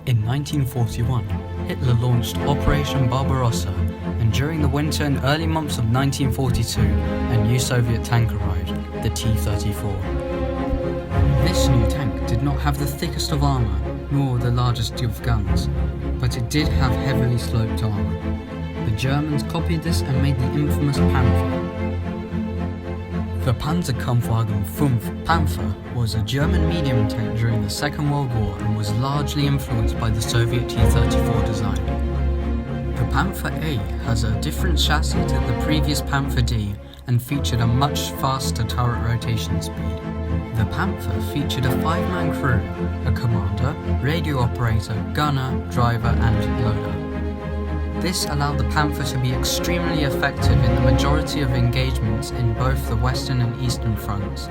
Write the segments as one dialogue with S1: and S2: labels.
S1: In 1941, Hitler launched Operation Barbarossa, and during the winter and early months of 1942, a new Soviet tank arrived, the T34. This new tank did not have the thickest of armour, nor the largest of guns, but it did have heavily sloped armour. The Germans copied this and made the infamous Panther. The PanzerKampfWagen Funf Panther was a German medium tank during the Second World War and was largely influenced by the Soviet T34 design. The Panther A has a different chassis to the previous Panther D and featured a much faster turret rotation speed. The Panther featured a 5-man crew, a commander, radio operator, gunner, driver and loader. This allowed the Panther to be extremely effective in the majority of engagements in both the Western and Eastern fronts.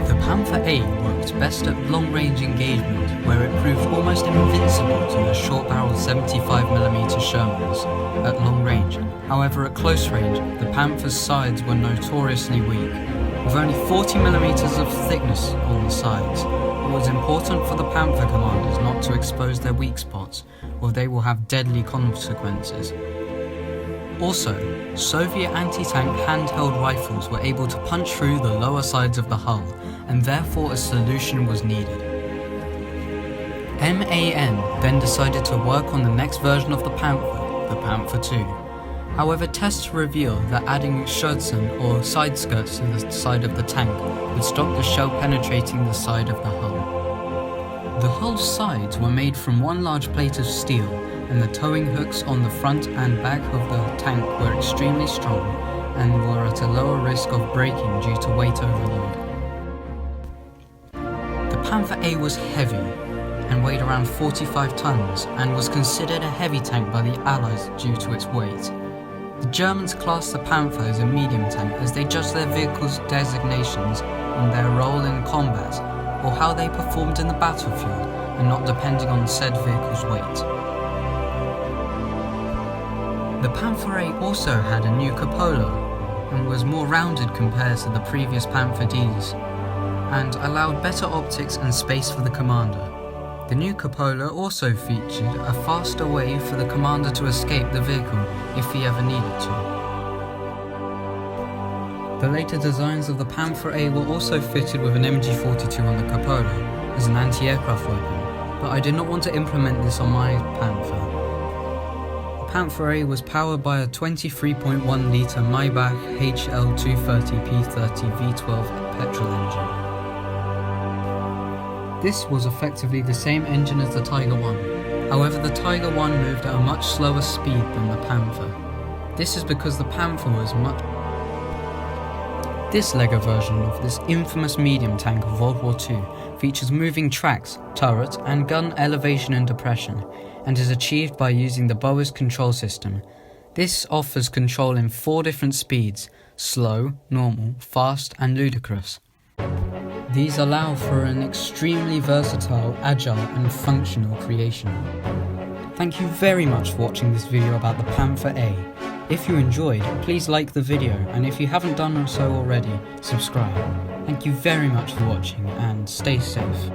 S1: The Panther A worked best at long-range engagement, where it proved almost invincible to the short-barreled 75mm Shermans at long range. However, at close range, the Panther's sides were notoriously weak, with only 40mm of thickness on the sides. It was important for the Panther commanders not to expose their weak spots, or they will have deadly consequences. Also, Soviet anti-tank handheld rifles were able to punch through the lower sides of the hull, and therefore a solution was needed. MAN then decided to work on the next version of the Panther, the Panther 2. However, tests revealed that adding Schuerzen or side skirts to the side of the tank would stop the shell penetrating the side of the hull. The hull sides were made from one large plate of steel, and the towing hooks on the front and back of the tank were extremely strong and were at a lower risk of breaking due to weight overload. The Panther A was heavy and weighed around 45 tons and was considered a heavy tank by the Allies due to its weight. The Germans classed the Panther as a medium tank as they judged their vehicles' designations on their role in combat or how they performed in the battlefield, and not depending on said vehicle's weight. The Panther A also had a new cupola and was more rounded compared to the previous Panther Ds, and allowed better optics and space for the commander. The new cupola also featured a faster way for the commander to escape the vehicle if he ever needed to. The later designs of the Panther A were also fitted with an MG42 on the cupola as an anti-aircraft weapon, but I did not want to implement this on my Panther. The Panther A was powered by a 23.1 litre Maybach HL230 P30 V12 petrol engine. This was effectively the same engine as the Tiger I. However, the Tiger I moved at a much slower speed than the Panther. This is because the Panther was much... This Lego version of this infamous medium tank of World War II features moving tracks, turret and gun elevation and depression, and is achieved by using the Boas control system. This offers control in 4 different speeds: slow, normal, fast and ludicrous. These allow for an extremely versatile, agile and functional creation. Thank you very much for watching this video about the Panther A. If you enjoyed, please like the video, and if you haven't done so already, subscribe. Thank you very much for watching and stay safe.